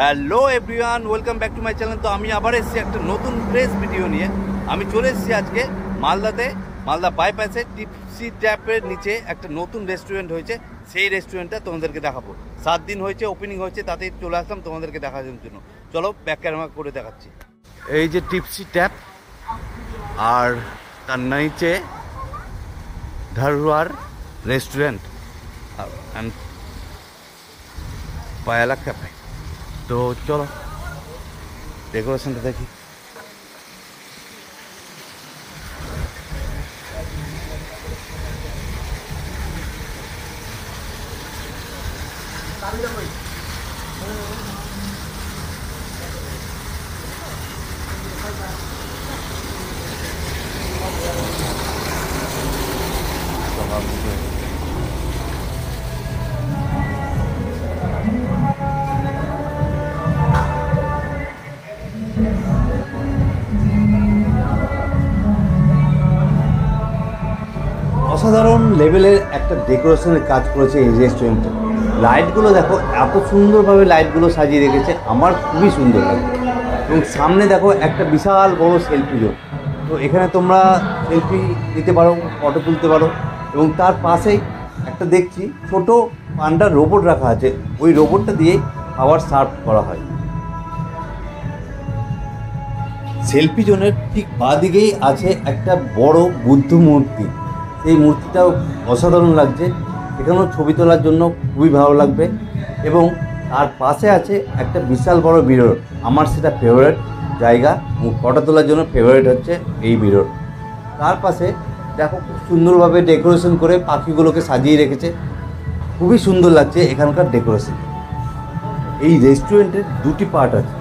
Hello everyone, welcome back to my channel. তো আমি আবার এসেছি একটা নতুন ফ্রেশ ভিডিও নিয়ে। আমি চলে এসেছি আজকে মালদা বাইপাসে টিপসি ট্যাপের নিচে একটা নতুন রেস্টুরেন্ট হয়েছে। সেই রেস্টুরেন্টটা তোমাদেরকে দেখাবো। 7 দিন হয়েছে, ওপেনিং হয়েছে, তাতেই চলে আসলাম তোমাদেরকে দেখার জন্য। চলো ব্যাক ক্যামেরা করে দেখাচ্ছি। এই যে টিপসি ট্যাপ, আর তার নিচে ধারওয়ার রেস্টুরেন্ট অ্যান্ড পায়ালা ক্যাফে। তো চলো ডেকোরেশনটা দেখি। অসাধারণ লেভেলের একটা ডেকোরেশনের কাজ করেছে এই রেস্টুরেন্টে। লাইটগুলো দেখো, এত সুন্দরভাবে লাইটগুলো সাজিয়ে রেখেছে, আমার খুবই সুন্দর লাগে। এবং সামনে দেখো একটা বিশাল বড় সেলফি জোন। তো এখানে তোমরা সেলফি নিতে পারো, ফটো তুলতে পারো। এবং তার পাশেই একটা দেখছি ছোট পান্ডার রোবট রাখা আছে, ওই রোবটটা দিয়ে খাবার সার্ভ করা হয়। সেলফি জোনের ঠিক বাঁদিকেই আছে একটা বড় বুদ্ধ মূর্তি। এই মূর্তিটাও অসাধারণ লাগছে, এখানেও ছবি তোলার জন্য খুবই ভালো লাগবে। এবং তার পাশে আছে একটা বিশাল বড় মিরর, আমার সেটা ফেভারিট জায়গা। ফটো তোলার জন্য ফেভারিট হচ্ছে এই মিরর। তার পাশে দেখো খুব সুন্দরভাবে ডেকোরেশন করে পাখিগুলোকে সাজিয়ে রেখেছে, খুবই সুন্দর লাগছে এখানকার ডেকোরেশন। এই রেস্টুরেন্টের দুটি পার্ট আছে।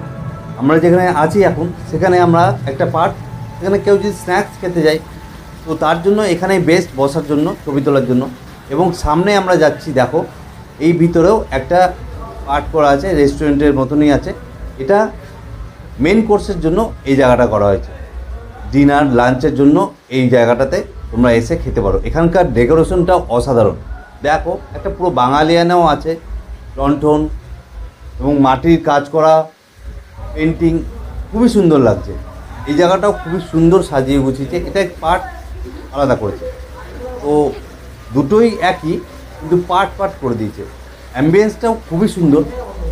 আমরা যেখানে আছি এখন, সেখানে আমরা একটা পার্ট, সেখানে কেউ যদি স্ন্যাক্স খেতে যায় তো তার জন্য এখানে বেস্ট বসার জন্য, ছবি তোলার জন্য। এবং সামনে আমরা যাচ্ছি, দেখো এই ভিতরেও একটা পার্ট করা আছে, রেস্টুরেন্টের মতনই আছে। এটা মেন কোর্সের জন্য এই জায়গাটা করা হয়েছে। ডিনার লাঞ্চের জন্য এই জায়গাটাতে তোমরা এসে খেতে পারো। এখানকার ডেকোরেশনটাও অসাধারণ। দেখো একটা পুরো বাঙালিয়ানাও আছে, লণ্ঠন এবং মাটির কাজ করা পেন্টিং, খুবই সুন্দর লাগছে। এই জায়গাটাও খুবই সুন্দর সাজিয়ে গুছিয়েছে, এটা পার্ট আলাদা করেছে। তো দুটোই একই, কিন্তু পার্ট পার্ট করে দিয়েছে। অ্যাম্বিয়েন্সটাও খুবই সুন্দর,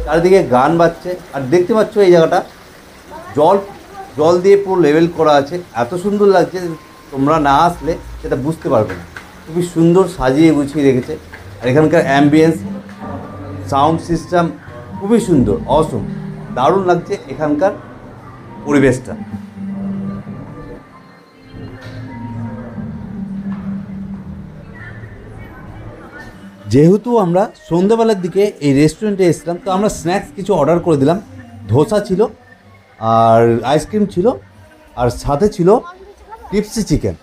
চারিদিকে গান বাজছে। আর দেখতে পাচ্ছ এই জায়গাটা জল দিয়ে পুরো লেভেল করা আছে, এত সুন্দর লাগছে, তোমরা না আসলে সেটা বুঝতে পারবে না। খুবই সুন্দর সাজিয়ে গুছিয়ে রেখেছে। আর এখানকার অ্যাম্বিয়েন্স, সাউন্ড সিস্টেম খুবই সুন্দর, অসম, দারুণ লাগছে এখানকার পরিবেশটা। যেহেতু আমরা সন্ধ্যাবেলার দিকে এই রেস্টুরেন্টে এসেছিলাম, তো আমরা স্ন্যাক্স কিছু অর্ডার করে দিলাম। ধোসা ছিল, আর আইসক্রিম ছিল, আর সাথে ছিল টিপসি চিকেন।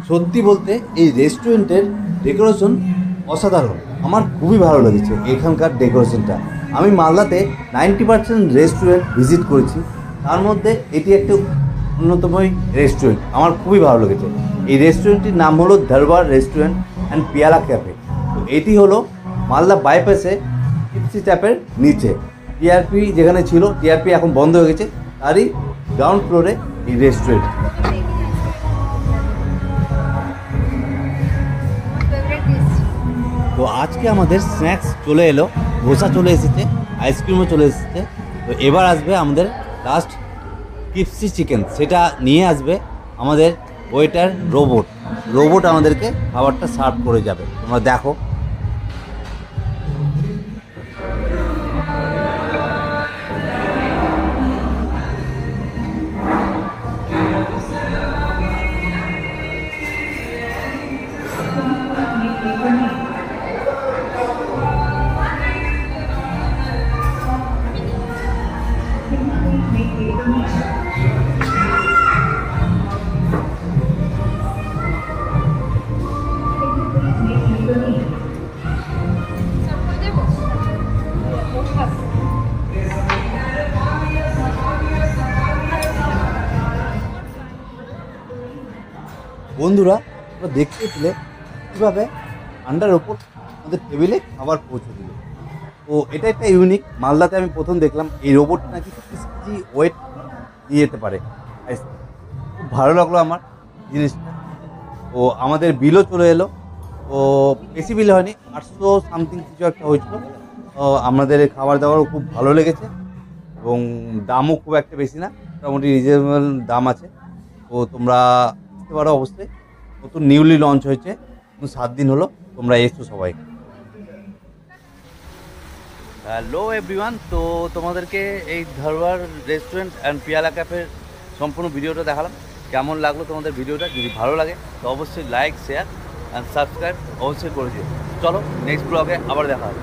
সত্যি বলতে এই রেস্টুরেন্টের ডেকোরেশন অসাধারণ, আমার খুবই ভালো লেগেছে এখানকার ডেকোরেশনটা। আমি মালদাতে 90% রেস্টুরেন্ট ভিজিট করেছি, তার মধ্যে এটি একটা অন্যতমই রেস্টুরেন্ট, আমার খুবই ভালো লেগেছে। এই রেস্টুরেন্টটির নাম হলো ধারওয়ার রেস্টুরেন্ট অ্যান্ড পিয়ালা ক্যাফে। তো এটি হলো মালদা বাইপাসে টিপসি ট্যাপের নিচে। টিআরপি যেখানে ছিল, টিআরপি এখন বন্ধ হয়ে গেছে, তারই গ্রাউন্ড ফ্লোরে এই রেস্টুরেন্ট। তো আজকে আমাদের স্ন্যাক্স চলে এলো, ধোসা চলে এসেছে, আইসক্রিমও চলে এসেছে। তো এবার আসবে আমাদের লাস্ট টিপসি চিকেন, সেটা নিয়ে আসবে আমাদের ওয়েটার রোবট আমাদেরকে খাবারটা সার্ভ করে যাবে। তোমরা দেখো। বন্ধুরা তোমরা দেখতে পেলে কীভাবে ঠান্ডার ওপর আমাদের টেবিলে খাবার পৌঁছে দিল। তো এটা একটা ইউনিক, মালদাতে আমি প্রথম দেখলাম এই রোবটটা নাকি 30 কেজি ওয়েট নিয়ে যেতে পারে আইসক্রিম। খুব ভালো লাগলো আমার জিনিসটা। তো আমাদের বিলও চলে এলো। তো বেশি বিল হয়নি, 800 সামথিং কিছু একটা হয়েছিল। তো আমাদের খাবার দাবারও খুব ভালো লেগেছে এবং দামও খুব একটা বেশি না, মোটামুটি রিজনেবল দাম আছে। তো তোমরা আসতে পারো অবশ্যই, নতুন নিউলি লঞ্চ হয়েছে, 7 দিন হলো, তোমরা এসো সবাই। হ্যালো এভরিওয়ান, তো তোমাদেরকে এই ধারওয়াড় রেস্টুরেন্ট অ্যান্ড পিয়ালা ক্যাফের সম্পূর্ণ ভিডিওটা দেখালাম। কেমন লাগলো তোমাদের ভিডিওটা? যদি ভালো লাগে তো অবশ্যই লাইক, শেয়ার অ্যান্ড সাবস্ক্রাইব অবশ্যই করে দিও। চলো নেক্সট ব্লগে আবার দেখা হবে।